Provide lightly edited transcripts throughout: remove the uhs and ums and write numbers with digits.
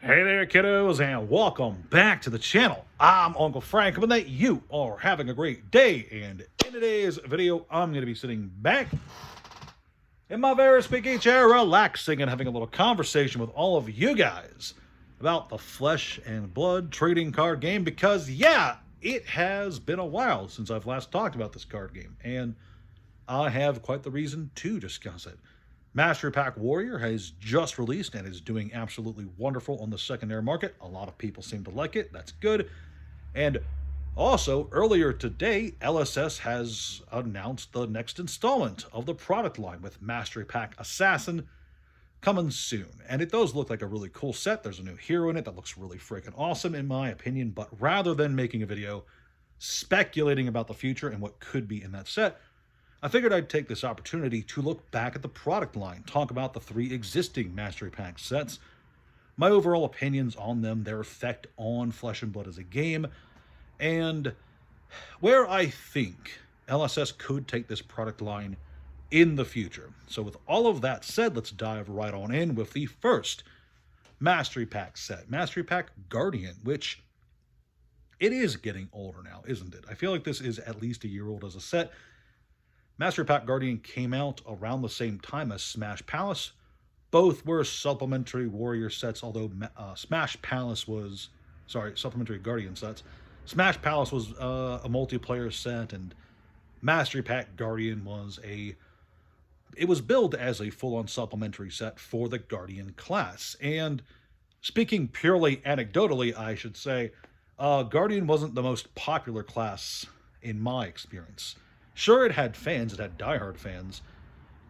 Hey there, kiddos, and welcome back to the channel. I'm Uncle Frank, hoping that you are having a great day. And in today's video, I'm going to be sitting back in my very speaking chair, relaxing and having a little conversation with all of you guys about the Flesh and Blood trading card game. Because, yeah, it has been a while since I've last talked about this card game, and I have quite the reason to discuss it. Mastery Pack Warrior has just released and is doing absolutely wonderful on the secondary market. A lot of people seem to like it. That's good. And also, earlier today, LSS has announced the next installment of the product line with Mastery Pack Assassin coming soon. And it does look like a really cool set. There's a new hero in it that looks really freaking awesome, in my opinion. But rather than making a video speculating about the future and what could be in that set, I figured I'd take this opportunity to look back at the product line, talk about the 3 existing Mastery Pack sets, my overall opinions on them, their effect on Flesh and Blood as a game, and where I think LSS could take this product line in the future. So with all of that said, let's dive right on in with the first Mastery Pack set, Mastery Pack Guardian, which it is getting older now, isn't it? I feel like this is at least a year old as a set. Mastery Pack Guardian came out around the same time as Smash Palace. Both were supplementary Warrior sets, although supplementary Guardian sets. Smash Palace was a multiplayer set, and Mastery Pack Guardian was it was billed as a full-on supplementary set for the Guardian class. And speaking purely anecdotally, I should say, Guardian wasn't the most popular class in my experience. Sure, it had fans, it had diehard fans,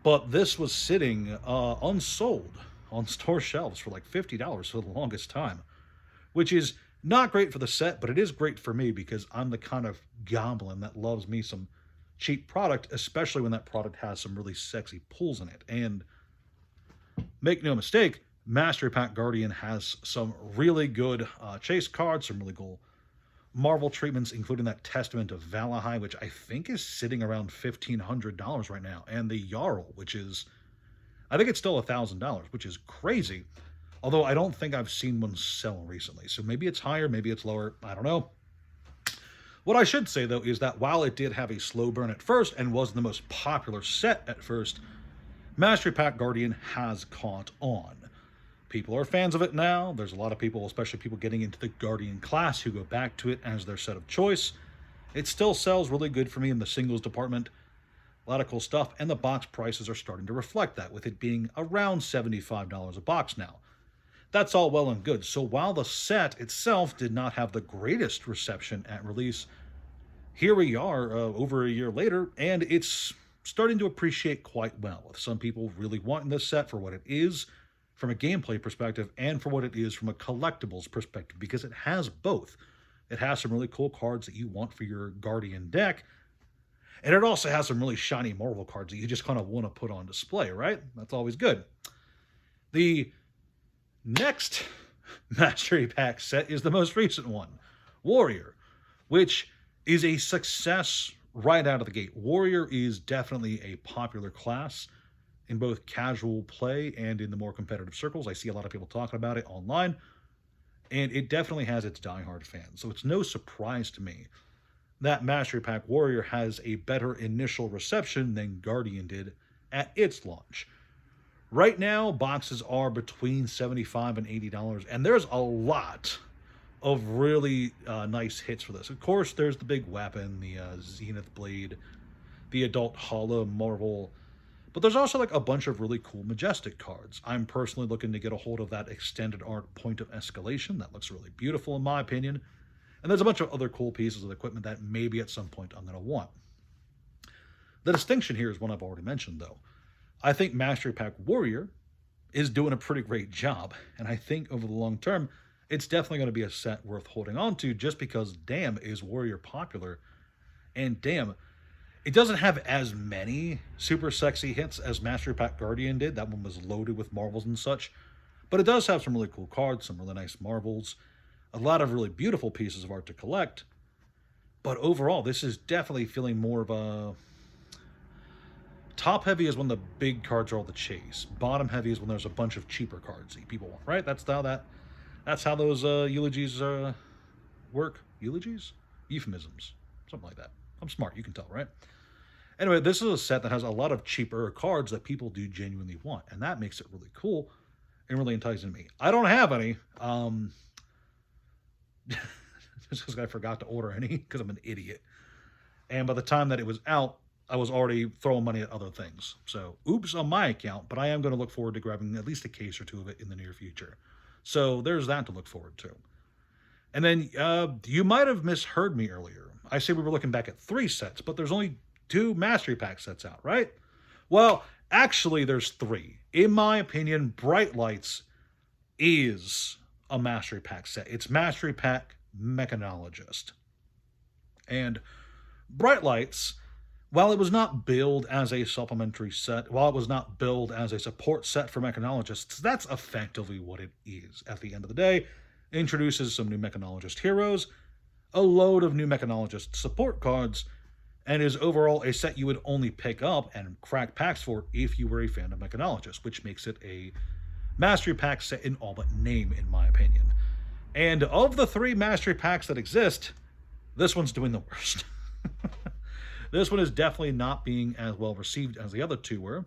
but this was sitting unsold on store shelves for like $50 for the longest time, which is not great for the set, but it is great for me because I'm the kind of goblin that loves me some cheap product, especially when that product has some really sexy pulls in it. And make no mistake, Mastery Pack Guardian has some really good chase cards, some really cool Marvel treatments, including that Testament of Valahai, which I think is sitting around $1,500 right now, and the Jarl, which is, I think it's still $1,000, which is crazy, although I don't think I've seen one sell recently, so maybe it's higher, maybe it's lower, I don't know. What I should say, though, is that while it did have a slow burn at first and was the most popular set at first, Mastery Pack Guardian has caught on. People are fans of it now. There's a lot of people, especially people getting into the Guardian class, who go back to it as their set of choice. It still sells really good for me in the singles department. A lot of cool stuff, and the box prices are starting to reflect that, with it being around $75 a box now. That's all well and good. So while the set itself did not have the greatest reception at release, here we are over a year later, and it's starting to appreciate quite well, with some people really wanting this set for what it is from a gameplay perspective and for what it is from a collectibles perspective, because it has both. It has some really cool cards that you want for your Guardian deck, and it also has some really shiny Marvel cards that you just kind of want to put on display, right? That's always good. The next Mastery Pack set is the most recent one, Warrior, which is a success right out of the gate. Warrior is definitely a popular class in both casual play and in the more competitive circles. I see a lot of people talking about it online, and it definitely has its diehard fans. So it's no surprise to me that Mastery Pack Warrior has a better initial reception than Guardian did at its launch. Right now, boxes are between $75 and $80, and there's a lot of really nice hits for this. Of course, there's the big weapon, the Zenith Blade, the Adult Hollow Marvel, but there's also like a bunch of really cool Majestic cards. I'm personally looking to get a hold of that extended art Point of Escalation. That looks really beautiful in my opinion. And there's a bunch of other cool pieces of equipment that maybe at some point I'm going to want. The distinction here is one I've already mentioned, though. I think Mastery Pack Warrior is doing a pretty great job, and I think over the long term, it's definitely going to be a set worth holding on to, just because damn is Warrior popular, and damn, it doesn't have as many super sexy hits as Mastery Pack Guardian did. That one was loaded with Marvels and such. But it does have some really cool cards, some really nice Marvels, a lot of really beautiful pieces of art to collect. But overall, this is definitely feeling more of a Top heavy is when the big cards are all the chase. Bottom heavy is when there's a bunch of cheaper cards that people want, right? That's how that That's how those eulogies work. Eulogies? Euphemisms. Something like that. I'm smart, you can tell, right? Anyway, this is a set that has a lot of cheaper cards that people do genuinely want, and that makes it really cool and really enticing to me. I don't have any, just because I forgot to order any because I'm an idiot. And by the time that it was out, I was already throwing money at other things. So, oops on my account, but I am going to look forward to grabbing at least a case or two of it in the near future. So, there's that to look forward to. And then, you might have misheard me earlier. I said we were looking back at 3 sets, but there's only 2 Mastery Pack sets out, right? Well, actually, there's 3. In my opinion, Bright Lights is a Mastery Pack set. It's Mastery Pack Mechanologist. And Bright Lights, while it was not billed as a supplementary set, while it was not billed as a support set for Mechanologists, that's effectively what it is. At the end of the day, it introduces some new Mechanologist heroes, a load of new Mechanologist support cards, and is overall a set you would only pick up and crack packs for if you were a fan of Mechanologist, which makes it a Mastery Pack set in all but name, in my opinion. And of the 3 Mastery Packs that exist, this one's doing the worst. This one is definitely not being as well received as the other 2 were,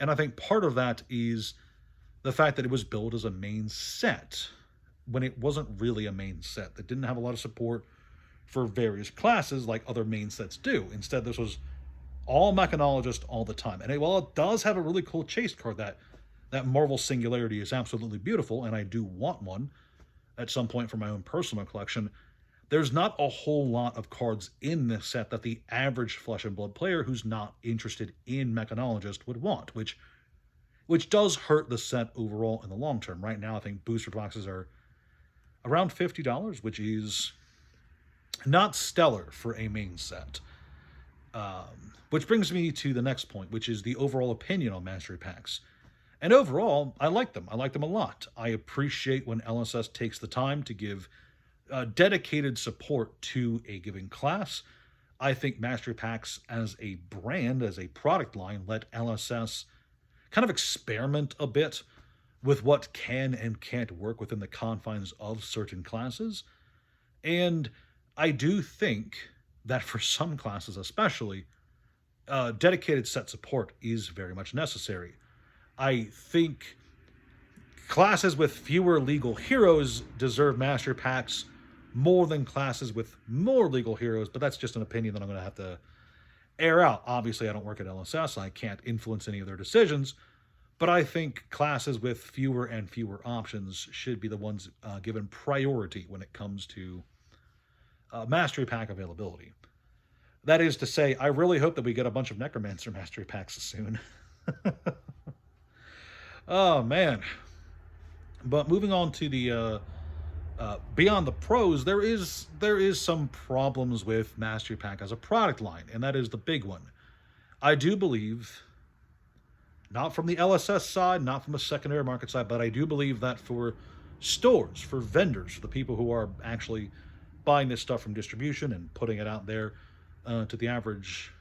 and I think part of that is the fact that it was billed as a main set when it wasn't really a main set. That didn't have a lot of support for various classes like other main sets do. Instead, this was all Mechanologist all the time. And while it does have a really cool chase card, that Marvel Singularity is absolutely beautiful, and I do want one at some point for my own personal collection, there's not a whole lot of cards in this set that the average Flesh and Blood player who's not interested in Mechanologist would want, which does hurt the set overall in the long term. Right now, I think booster boxes are around $50, which is not stellar for a main set. Which brings me to the next point, which is the overall opinion on Mastery Packs. And overall, I like them. I like them a lot. I appreciate when LSS takes the time to give dedicated support to a given class. I think Mastery Packs as a brand, as a product line, let LSS kind of experiment a bit with what can and can't work within the confines of certain classes. And I do think that for some classes especially, dedicated set support is very much necessary. I think classes with fewer legal heroes deserve Mastery Packs more than classes with more legal heroes, but that's just an opinion that I'm going to have to air out. Obviously, I don't work at LSS. I can't influence any of their decisions, but I think classes with fewer and fewer options should be the ones given priority when it comes to Mastery Pack availability. That is to say, I really hope that we get a bunch of Necromancer Mastery Packs soon. Oh, man. But moving on to the beyond the pros, there is some problems with Mastery Pack as a product line, and that is the big one. I do believe, not from the LSS side, not from a secondary market side, but I do believe that for stores, for vendors, for the people who are actually buying this stuff from distribution and putting it out there to the average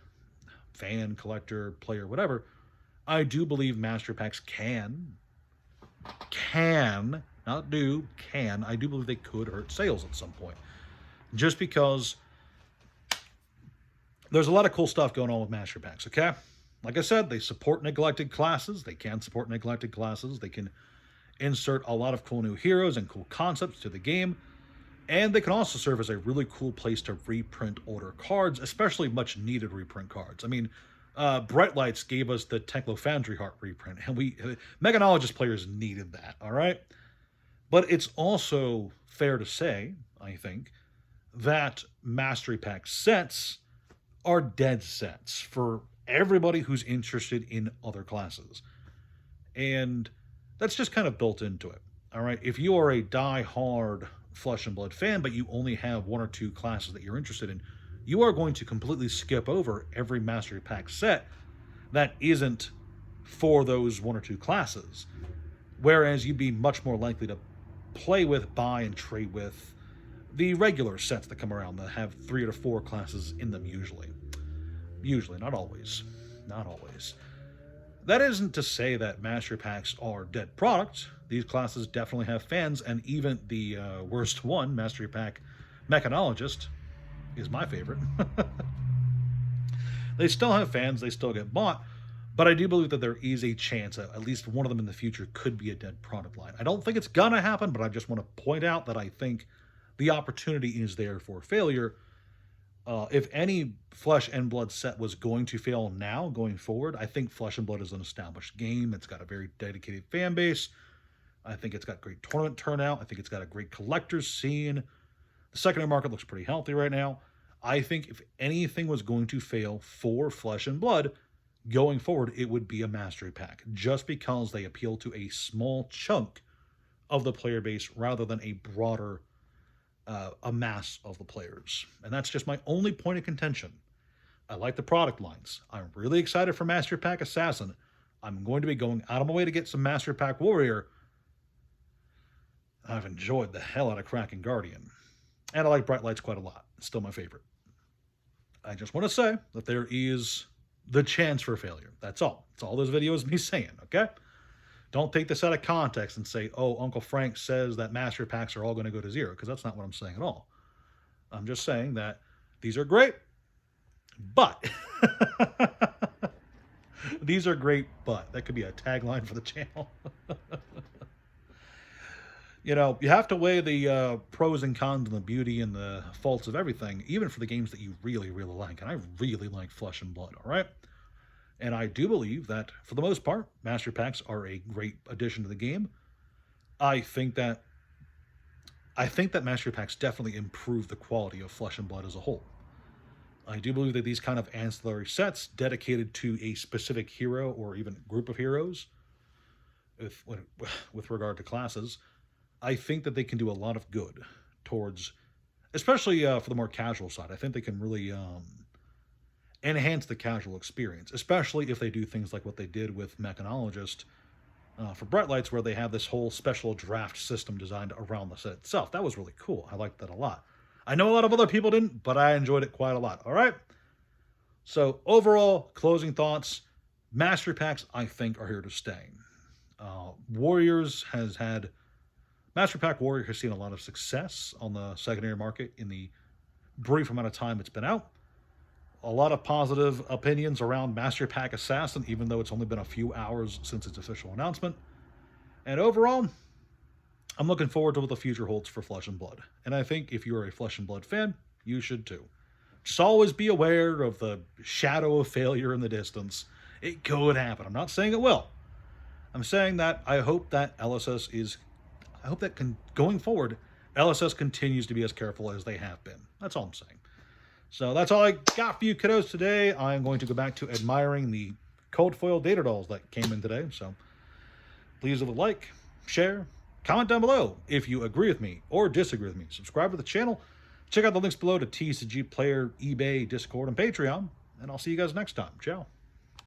fan, collector, player, whatever, I do believe Mastery Packs can, not do, can, I do believe they could hurt sales at some point. Just because there's a lot of cool stuff going on with Mastery Packs, okay? Like I said, they support neglected classes. They can support neglected classes. They can insert a lot of cool new heroes and cool concepts to the game. And they can also serve as a really cool place to reprint older cards, especially much needed reprint cards. I mean, Bright Lights gave us the Teklo Foundry Heart reprint, and Mechanologist players needed that, all right? But it's also fair to say, I think, that Mastery Pack sets are dead sets for everybody who's interested in other classes. And that's just kind of built into it, all right? If you are a die-hard Flesh and Blood fan, but you only have 1 or 2 classes that you're interested in, you are going to completely skip over every Mastery Pack set that isn't for those 1 or 2 classes. Whereas you'd be much more likely to play with, buy, and trade with the regular sets that come around that have 3 or 4 classes in them usually. Usually, not always. Not always. That isn't to say that Mastery Packs are dead products. These classes definitely have fans, and even the worst one, Mastery Pack Mechanologist, is my favorite. They still have fans, they still get bought, but I do believe that there is a chance that at least one of them in the future could be a dead product line. I don't think it's gonna happen, but I just want to point out that I think the opportunity is there for failure. If any Flesh and Blood set was going to fail now, going forward, I think Flesh and Blood is an established game. It's got a very dedicated fan base. I think it's got great tournament turnout. I think it's got a great collector's scene. The secondary market looks pretty healthy right now. I think if anything was going to fail for Flesh and Blood going forward, it would be a Mastery Pack, just because they appeal to a small chunk of the player base rather than a broader a mass of the players. And that's just my only point of contention. I like the product lines. I'm really excited for Mastery Pack Assassin. I'm going to be going out of my way to get some Mastery Pack Warrior. I've enjoyed the hell out of Kraken Guardian. And I like Bright Lights quite a lot. It's still my favorite. I just want to say that there is the chance for failure. That's all. That's all this video is me saying, okay? Don't take this out of context and say, oh, Uncle Frank says that Mastery Packs are all going to go to zero, because that's not what I'm saying at all. I'm just saying that these are great, but... these are great, but... That could be a tagline for the channel. You know, you have to weigh the pros and cons and the beauty and the faults of everything, even for the games that you really, really like. And I really like Flesh and Blood, all right? And I do believe that, for the most part, Mastery Packs are a great addition to the game. I think that Mastery Packs definitely improve the quality of Flesh and Blood as a whole. I do believe that these kind of ancillary sets dedicated to a specific hero or even group of heroes, with regard to classes, I think that they can do a lot of good towards, especially for the more casual side. I think they can really enhance the casual experience, especially if they do things like what they did with Mechanologist for Bright Lights, where they have this whole special draft system designed around the set itself. That was really cool. I liked that a lot. I know a lot of other people didn't, but I enjoyed it quite a lot. All right? So overall, closing thoughts, Mastery Packs, I think, are here to stay. Mastery Pack Warrior has seen a lot of success on the secondary market in the brief amount of time it's been out. A lot of positive opinions around Mastery Pack Assassin, even though it's only been a few hours since its official announcement. And overall, I'm looking forward to what the future holds for Flesh and Blood. And I think if you're a Flesh and Blood fan, you should too. Just always be aware of the shadow of failure in the distance. It could happen. I'm not saying it will. I'm saying that I hope that going forward, LSS continues to be as careful as they have been. That's all I'm saying. So that's all I got for you kiddos today. I'm going to go back to admiring the cold foil data dolls that came in today. So please leave a like, share, comment down below if you agree with me or disagree with me. Subscribe to the channel. Check out the links below to TCG Player, eBay, Discord, and Patreon. And I'll see you guys next time. Ciao.